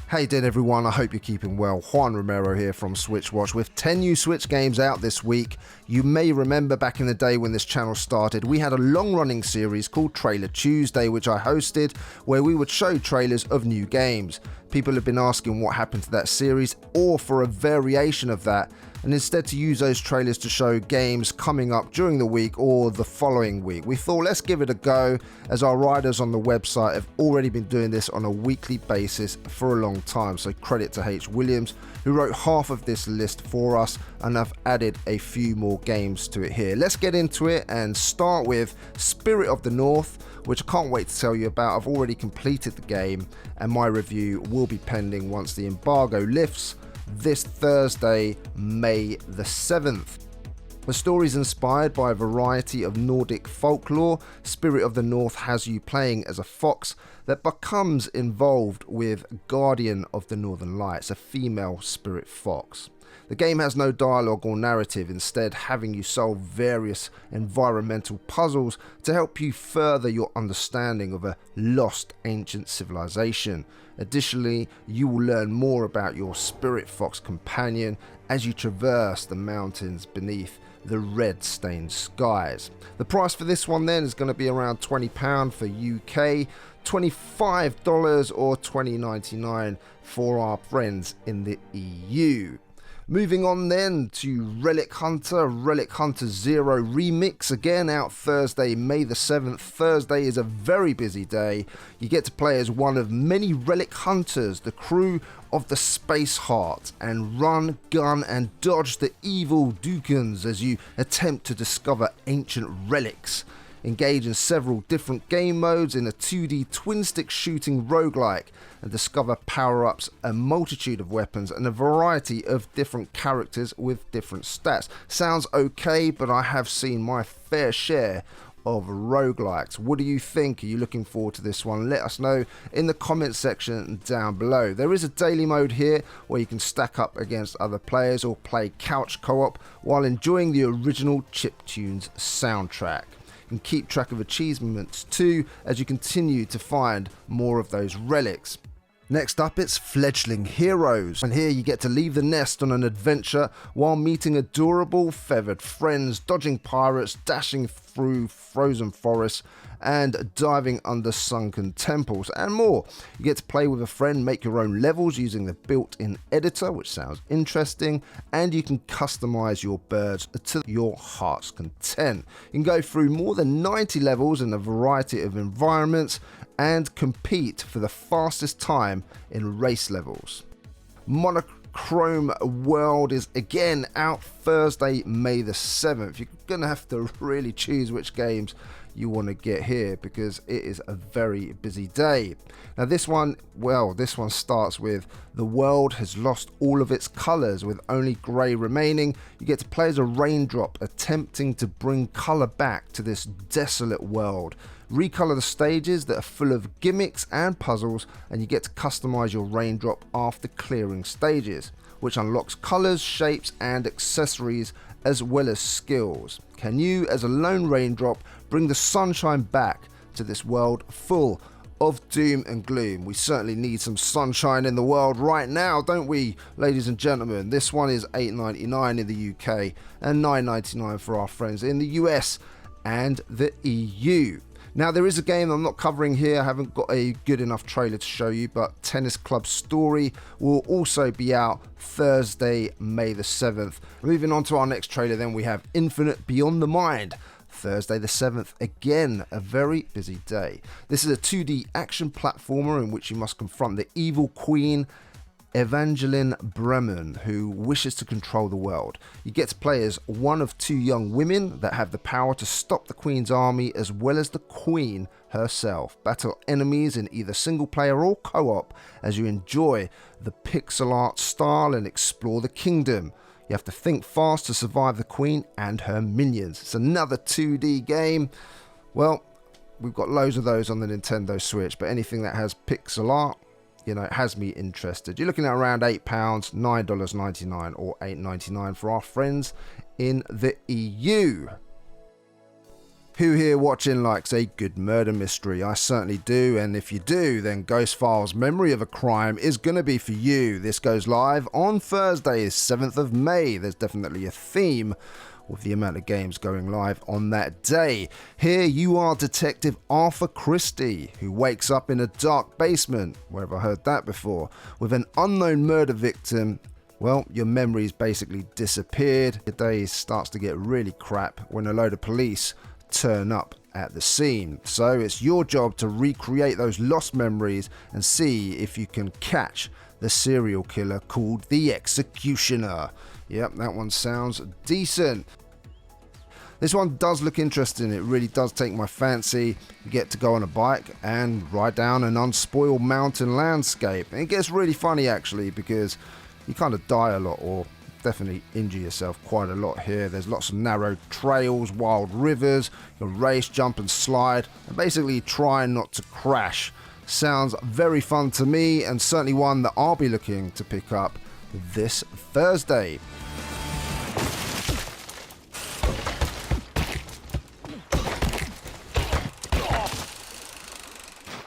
Hey then everyone, I hope you're keeping well. Juan Romero here from SwitchWatch with 10 new Switch games out this week. You may remember back in the day when this channel started, we had a long-running series called Trailer Tuesday, which I hosted, where we would show trailers of new games. People have been asking what happened to that series, or for a variation of that, and instead to use those trailers to show games coming up during the week or the following week. We thought let's give it a go, as our writers on the website have already been doing this on a weekly basis for a long time, so credit to H. Williams, who wrote half of this list for us, and I've added a few more games to it here. Let's get into it and start with Spirit of the North, which I can't wait to tell you about. I've already completed the game and my review will be pending once the embargo lifts this Thursday, May the 7th. The story is inspired by a variety of Nordic folklore. Spirit of the North has you playing as a fox that becomes involved with Guardian of the Northern Lights, a female spirit fox. The game has no dialogue or narrative, instead having you solve various environmental puzzles to help you further your understanding of a lost ancient civilization. Additionally, you will learn more about your spirit fox companion as you traverse the mountains beneath the red-stained skies. The price for this one then is going to be around £20 for UK, $25 or $20.99 for our friends in the EU. Moving on then to Relic Hunter Zero Remix, again out Thursday, May the 7th. Thursday is a very busy day. You get to play as one of many Relic Hunters, the crew of the Space Heart, and run, gun and dodge the evil Dukans as you attempt to discover ancient relics. Engage in several different game modes in a 2D twin-stick shooting roguelike and discover power-ups, a multitude of weapons and a variety of different characters with different stats. Sounds okay, but I have seen my fair share of roguelikes. What do you think? Are you looking forward to this one? Let us know in the comment section down below. There is a daily mode here where you can stack up against other players or play couch co-op while enjoying the original chiptunes soundtrack. And keep track of achievements too as you continue to find more of those relics. Next up, it's Fledgling Heroes, and here you get to leave the nest on an adventure while meeting adorable feathered friends, dodging pirates, dashing through frozen forests and diving under sunken temples and more. You get to play with a friend, make your own levels using the built-in editor, which sounds interesting, and you can customize your birds to your heart's content. You can go through more than 90 levels in a variety of environments and compete for the fastest time in race levels. Monochrome World is again out Thursday, May the 7th. You're going to have to really choose which games you want to get here because it is a very busy day. Now this one starts with the world has lost all of its colors with only grey remaining. You get to play as a raindrop attempting to bring color back to this desolate world. Recolor the stages that are full of gimmicks and puzzles, and you get to customize your raindrop after clearing stages, which unlocks colors, shapes and accessories as well as skills. Can you, as a lone raindrop, bring the sunshine back to this world full of doom and gloom? We certainly need some sunshine in the world right now, don't we, ladies and gentlemen? This one is $8.99 in the UK and $9.99 for our friends in the US and the EU. Now there is a game I'm not covering here, I haven't got a good enough trailer to show you, but Tennis Club Story will also be out Thursday, May the 7th. Moving on to our next trailer then, we have Infinite Beyond the Mind. Thursday the 7th, again a very busy day. This is a 2D action platformer in which you must confront the evil queen Evangeline Bremen, who wishes to control the world. You get to play as one of two young women that have the power to stop the Queen's army as well as the Queen herself. Battle enemies in either single player or co-op as you enjoy the pixel art style and explore the kingdom. You have to think fast to survive the Queen and her minions. It's another 2D game. Well, we've got loads of those on the Nintendo Switch, but anything that has pixel art, you know, it has me interested. You're looking at around £8, $9.99 or $8.99 for our friends in the EU. Who here watching likes a good murder mystery? I certainly do, and if you do, then Ghost Files Memory of a Crime is going to be for you. This goes live on Thursday, 7th of May. There's definitely a theme with the amount of games going live on that day. Here you are Detective Arthur Christie, who wakes up in a dark basement, where have I heard that before, with an unknown murder victim. Well, your memories basically disappeared. The day starts to get really crap when a load of police turn up at the scene. So it's your job to recreate those lost memories and see if you can catch the serial killer called the Executioner. Yep, that one sounds decent. This one does look interesting. It really does take my fancy. You get to go on a bike and ride down an unspoiled mountain landscape. And it gets really funny actually, because you kind of die a lot, or definitely injure yourself quite a lot here. There's lots of narrow trails, wild rivers, you can race, jump and slide, and basically try not to crash. Sounds very fun to me, and certainly one that I'll be looking to pick up this Thursday.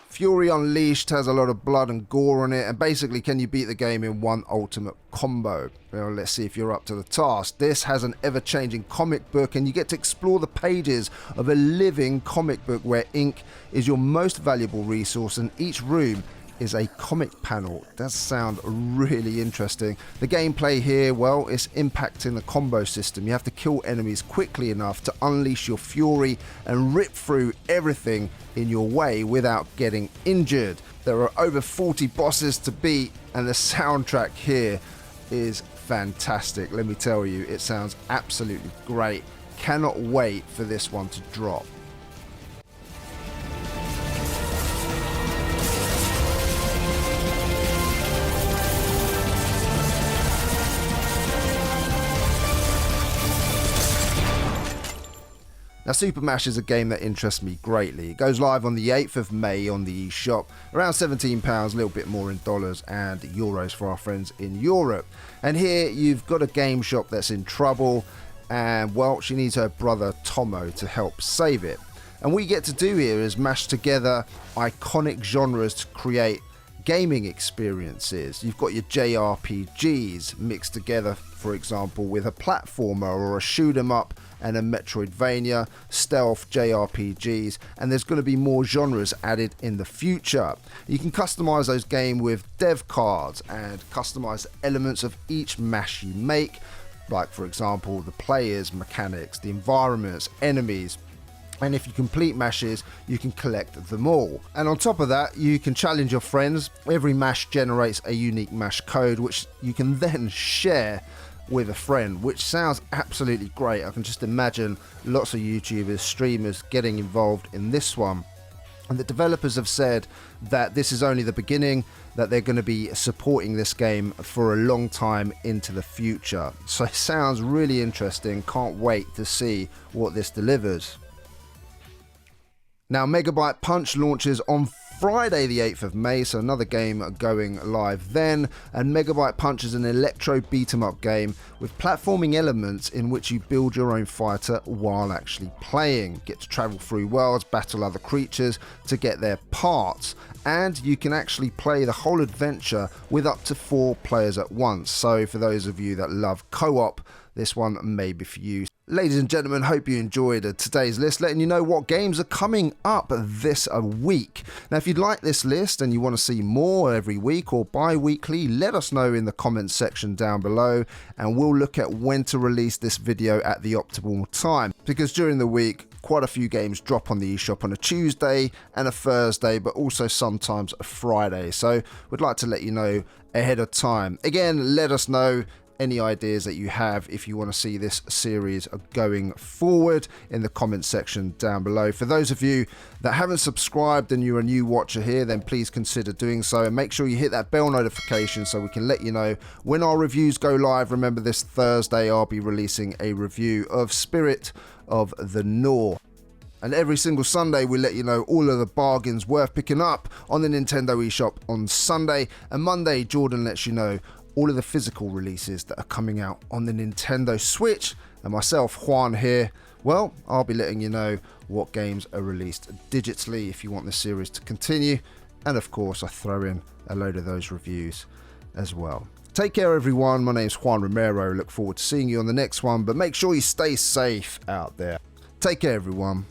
Fury Unleashed has a lot of blood and gore on it, and basically can you beat the game in one ultimate combo? Well, let's see if you're up to the task. This has an ever-changing comic book, and you get to explore the pages of a living comic book where ink is your most valuable resource, and each room is a comic panel. Does sound really interesting. The gameplay here, well, it's impacting the combo system. You have to kill enemies quickly enough to unleash your fury and rip through everything in your way without getting injured. There are over 40 bosses to beat, and the soundtrack here is fantastic. Let me tell you, it sounds absolutely great. Cannot wait for this one to drop. Now, Super Mash is a game that interests me greatly. It goes live on the 8th of May on the eShop, around £17, a little bit more in dollars and euros for our friends in Europe. And here you've got a game shop that's in trouble, and well, she needs her brother Tomo to help save it. And what we get to do here is mash together iconic genres to create gaming experiences. You've got your JRPGs mixed together, for example, with a platformer or a shoot 'em up and a Metroidvania, stealth JRPGs, and there's going to be more genres added in the future. You can customize those games with dev cards and customize elements of each mash you make, like for example the players, mechanics, the environments, enemies. And if you complete mashes, you can collect them all. And on top of that, you can challenge your friends. Every mash generates a unique mash code, which you can then share with a friend, which sounds absolutely great. I can just imagine lots of YouTubers, streamers getting involved in this one. And the developers have said that this is only the beginning, that they're going to be supporting this game for a long time into the future. So it sounds really interesting. Can't wait to see what this delivers. Now, Megabyte Punch launches on Friday the 8th of May, so another game going live then. And Megabyte Punch is an electro beat-em-up game with platforming elements in which you build your own fighter while actually playing. Get to travel through worlds, battle other creatures to get their parts, and you can actually play the whole adventure with up to 4 players at once. So for those of you that love co-op, this one may be for you. Ladies and gentlemen, hope you enjoyed today's list, letting you know what games are coming up this week. Now, if you'd like this list and you want to see more every week or bi-weekly, let us know in the comments section down below, and we'll look at when to release this video at the optimal time. Because during the week, quite a few games drop on the eShop on a Tuesday and a Thursday, but also sometimes a Friday. So we'd like to let you know ahead of time. Again, let us know any ideas that you have if you want to see this series going forward in the comment section down below. For those of you that haven't subscribed and you're a new watcher here, then please consider doing so, and make sure you hit that bell notification so we can let you know when our reviews go live. Remember, this Thursday I'll be releasing a review of Spirit of the North. And every single Sunday we let you know all of the bargains worth picking up on the Nintendo eShop on Sunday. And Monday, Jordan lets you know all of the physical releases that are coming out on the Nintendo Switch. And myself, Juan here, well, I'll be letting you know what games are released digitally if you want this series to continue, and of course I throw in a load of those reviews as well. Take care everyone, my name's Juan Romero, look forward to seeing you on the next one, but make sure you stay safe out there. Take care everyone.